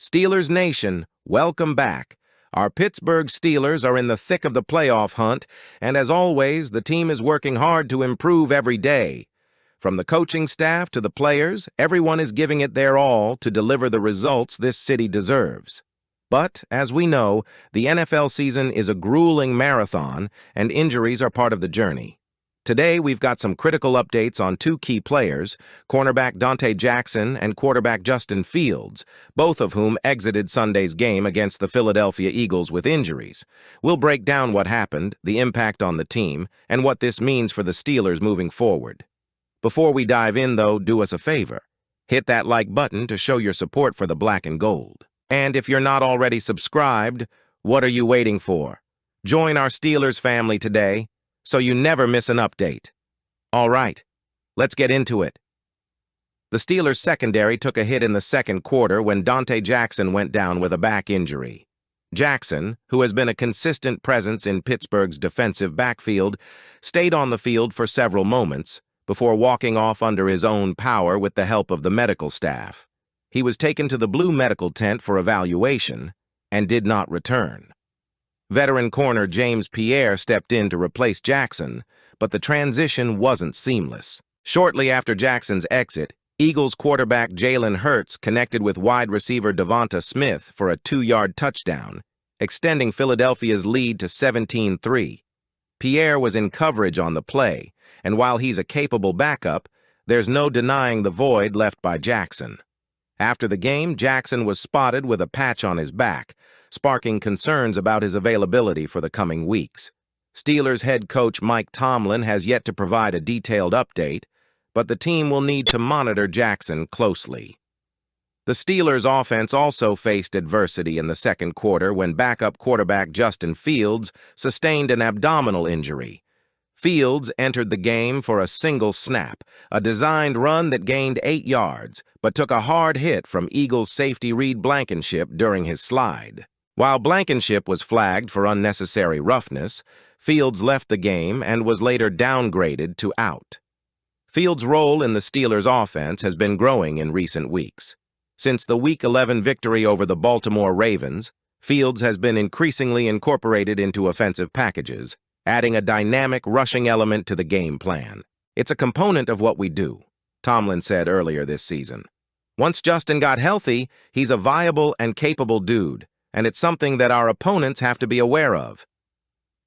Steelers Nation, welcome back. Our Pittsburgh Steelers are in the thick of the playoff hunt, and as always, the team is working hard to improve every day. From the coaching staff to the players, everyone is giving it their all to deliver the results this city deserves. But, as we know, the NFL season is a grueling marathon, and injuries are part of the journey. Today, we've got some critical updates on two key players, cornerback Dante Jackson and quarterback Justin Fields, both of whom exited Sunday's game against the Philadelphia Eagles with injuries. We'll break down what happened, the impact on the team, and what this means for the Steelers moving forward. Before we dive in, though, do us a favor. Hit that like button to show your support for the black and gold. And if you're not already subscribed, what are you waiting for? Join our Steelers family today, so you never miss an update. All right, let's get into it. The Steelers' secondary took a hit in the second quarter when Dante Jackson went down with a back injury. Jackson, who has been a consistent presence in Pittsburgh's defensive backfield, stayed on the field for several moments before walking off under his own power with the help of the medical staff. He was taken to the blue medical tent for evaluation and did not return. Veteran corner James Pierre stepped in to replace Jackson, but the transition wasn't seamless. Shortly after Jackson's exit, Eagles quarterback Jalen Hurts connected with wide receiver Devonta Smith for a 2-yard touchdown, extending Philadelphia's lead to 17-3. Pierre was in coverage on the play, and while he's a capable backup, there's no denying the void left by Jackson. After the game, Jackson was spotted with a patch on his back, sparking concerns about his availability for the coming weeks. Steelers head coach Mike Tomlin has yet to provide a detailed update, but the team will need to monitor Jackson closely. The Steelers' offense also faced adversity in the second quarter when backup quarterback Justin Fields sustained an abdominal injury. Fields entered the game for a single snap, a designed run that gained 8 yards, but took a hard hit from Eagles safety Reed Blankenship during his slide. While Blankenship was flagged for unnecessary roughness, Fields left the game and was later downgraded to out. Fields' role in the Steelers' offense has been growing in recent weeks. Since the Week 11 victory over the Baltimore Ravens, Fields has been increasingly incorporated into offensive packages, adding a dynamic rushing element to the game plan. It's a component of what we do, Tomlin said earlier this season. Once Justin got healthy, he's a viable and capable dude, and it's something that our opponents have to be aware of.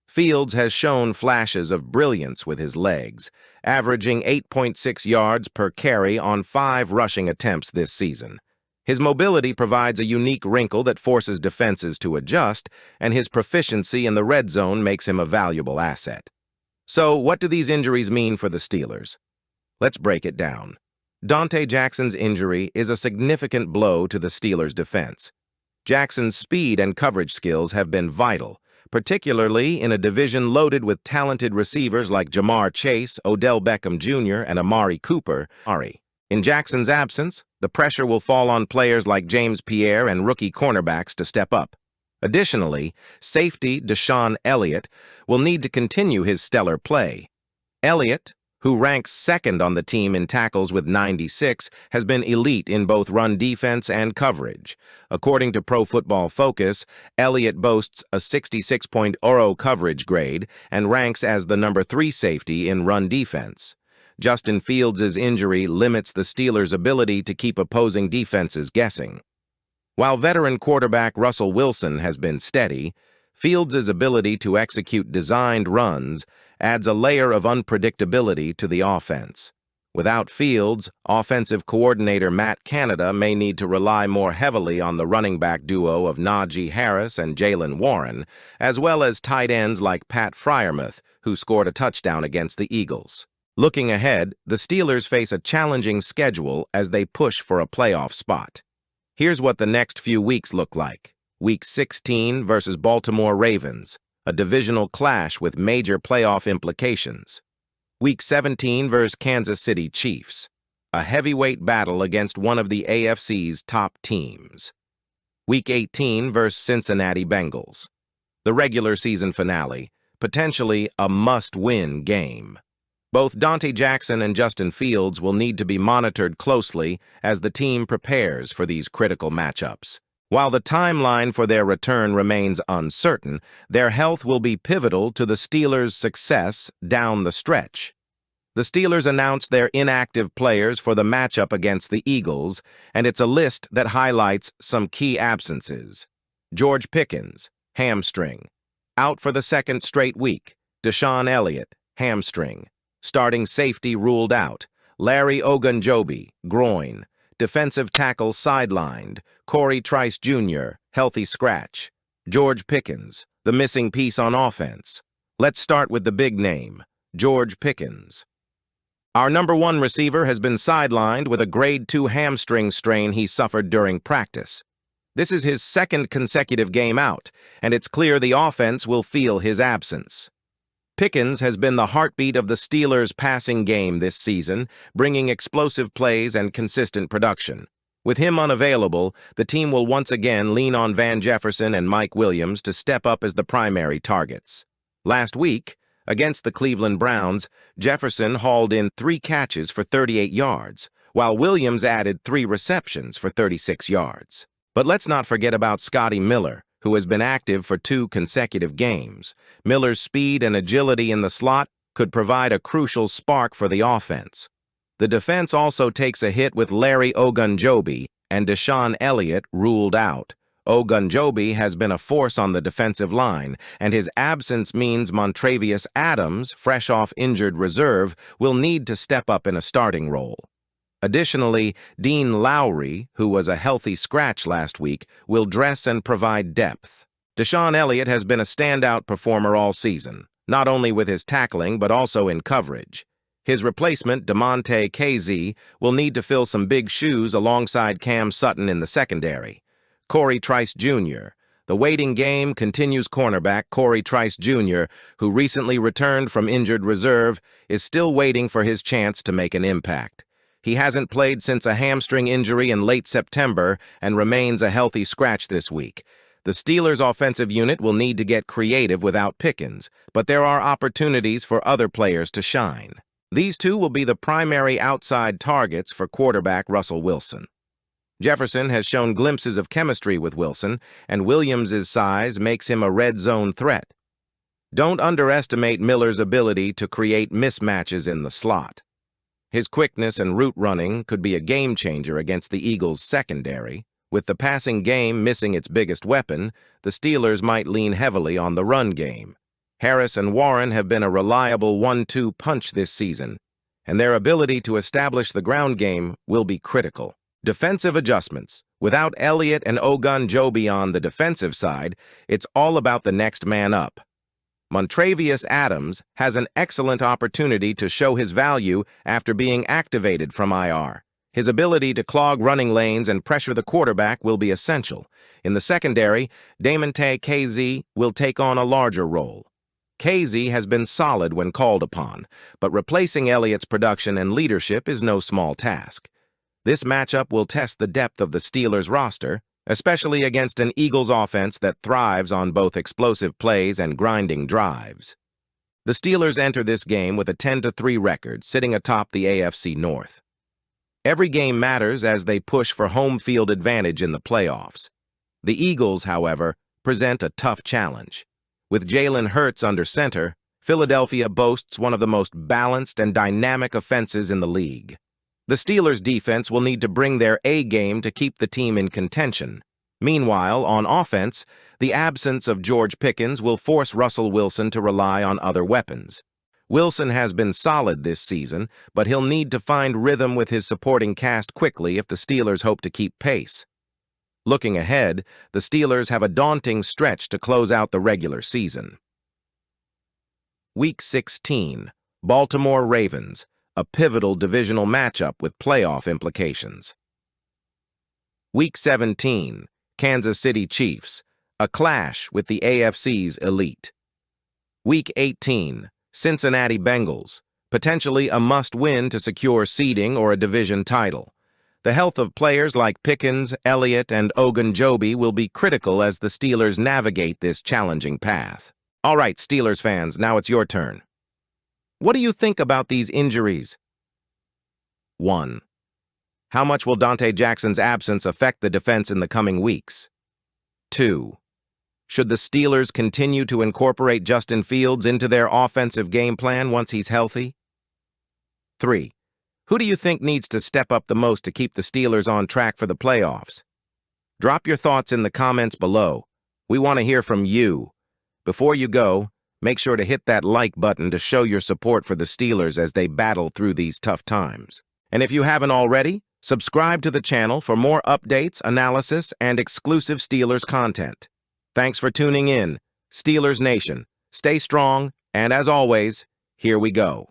Fields has shown flashes of brilliance with his legs, averaging 8.6 yards per carry on 5 rushing attempts this season. His mobility provides a unique wrinkle that forces defenses to adjust, and his proficiency in the red zone makes him a valuable asset. So, what do these injuries mean for the Steelers? Let's break it down. Dante Jackson's injury is a significant blow to the Steelers' defense. Jackson's speed and coverage skills have been vital, particularly in a division loaded with talented receivers like Jamar Chase, Odell Beckham Jr., and Amari Cooper. In Jackson's absence, the pressure will fall on players like James Pierre and rookie cornerbacks to step up. Additionally, safety Deshaun Elliott will need to continue his stellar play. Elliott, who ranks second on the team in tackles with 96, has been elite in both run defense and coverage. According to Pro Football Focus, Elliott boasts a 66.0 coverage grade and ranks as the number 3 safety in run defense. Justin Fields' injury limits the Steelers' ability to keep opposing defenses guessing. While veteran quarterback Russell Wilson has been steady, Fields' ability to execute designed runs adds a layer of unpredictability to the offense. Without Fields, offensive coordinator Matt Canada may need to rely more heavily on the running back duo of Najee Harris and Jaylen Warren, as well as tight ends like Pat Freiermuth, who scored a touchdown against the Eagles. Looking ahead, the Steelers face a challenging schedule as they push for a playoff spot. Here's what the next few weeks look like. Week 16 versus Baltimore Ravens, a divisional clash with major playoff implications. Week 17 versus Kansas City Chiefs, a heavyweight battle against one of the AFC's top teams. Week 18 versus Cincinnati Bengals, the regular season finale, potentially a must-win game. Both Dante Jackson and Justin Fields will need to be monitored closely as the team prepares for these critical matchups. While the timeline for their return remains uncertain, their health will be pivotal to the Steelers' success down the stretch. The Steelers announced their inactive players for the matchup against the Eagles, and it's a list that highlights some key absences. George Pickens, hamstring. Out for the second straight week. Deshaun Elliott, hamstring. Starting safety ruled out. Larry Ogunjobi, groin. Defensive tackle sidelined. Corey Trice Jr., healthy scratch. George Pickens, the missing piece on offense. Let's start with the big name, George Pickens. Our number one receiver has been sidelined with a grade 2 hamstring strain he suffered during practice. This is his second consecutive game out, and it's clear the offense will feel his absence. Pickens has been the heartbeat of the Steelers' passing game this season, bringing explosive plays and consistent production. With him unavailable, the team will once again lean on Van Jefferson and Mike Williams to step up as the primary targets. Last week, against the Cleveland Browns, Jefferson hauled in 3 catches for 38 yards, while Williams added 3 receptions for 36 yards. But let's not forget about Scotty Miller, who has been active for 2 consecutive games. Miller's speed and agility in the slot could provide a crucial spark for the offense. The defense also takes a hit with Larry Ogunjobi and Deshaun Elliott ruled out. Ogunjobi has been a force on the defensive line, and his absence means Montravius Adams, fresh off injured reserve, will need to step up in a starting role. Additionally, Dean Lowry, who was a healthy scratch last week, will dress and provide depth. Deshaun Elliott has been a standout performer all season, not only with his tackling but also in coverage. His replacement, Dante Jackson, will need to fill some big shoes alongside Cam Sutton in the secondary. Corey Trice Jr. The waiting game continues. Cornerback Corey Trice Jr., who recently returned from injured reserve, is still waiting for his chance to make an impact. He hasn't played since a hamstring injury in late September and remains a healthy scratch this week. The Steelers' offensive unit will need to get creative without Pickens, but there are opportunities for other players to shine. These two will be the primary outside targets for quarterback Russell Wilson. Jefferson has shown glimpses of chemistry with Wilson, and Williams' size makes him a red zone threat. Don't underestimate Miller's ability to create mismatches in the slot. His quickness and route running could be a game-changer against the Eagles' secondary. With the passing game missing its biggest weapon, the Steelers might lean heavily on the run game. Harris and Warren have been a reliable 1-2 punch this season, and their ability to establish the ground game will be critical. Defensive adjustments. Without Elliott and Ogunjobi on the defensive side, it's all about the next man up. Montravius Adams has an excellent opportunity to show his value after being activated from IR. His ability to clog running lanes and pressure the quarterback will be essential. In the secondary, Dante Jackson will take on a larger role. Jackson has been solid when called upon, but replacing Elliott's production and leadership is no small task. This matchup will test the depth of the Steelers' roster, especially against an Eagles offense that thrives on both explosive plays and grinding drives. The Steelers enter this game with a 10-3 record, sitting atop the AFC North. Every game matters as they push for home field advantage in the playoffs. The Eagles, however, present a tough challenge. With Jalen Hurts under center, Philadelphia boasts one of the most balanced and dynamic offenses in the league. The Steelers' defense will need to bring their A game to keep the team in contention. Meanwhile, on offense, the absence of George Pickens will force Russell Wilson to rely on other weapons. Wilson has been solid this season, but he'll need to find rhythm with his supporting cast quickly if the Steelers hope to keep pace. Looking ahead, the Steelers have a daunting stretch to close out the regular season. Week 16, Baltimore Ravens, a pivotal divisional matchup with playoff implications. Week 17, Kansas City Chiefs, a clash with the AFC's elite. Week 18, Cincinnati Bengals, potentially a must-win to secure seeding or a division title. The health of players like Pickens, Elliott, and Ogunjobi will be critical as the Steelers navigate this challenging path. All right, Steelers fans, now it's your turn. What do you think about these injuries? 1. How much will Dante Jackson's absence affect the defense in the coming weeks? 2. Should the Steelers continue to incorporate Justin Fields into their offensive game plan once he's healthy? 3. Who do you think needs to step up the most to keep the Steelers on track for the playoffs? Drop your thoughts in the comments below. We want to hear from you. Before you go, make sure to hit that like button to show your support for the Steelers as they battle through these tough times. And if you haven't already, subscribe to the channel for more updates, analysis, and exclusive Steelers content. Thanks for tuning in, Steelers Nation. Stay strong, and as always, here we go.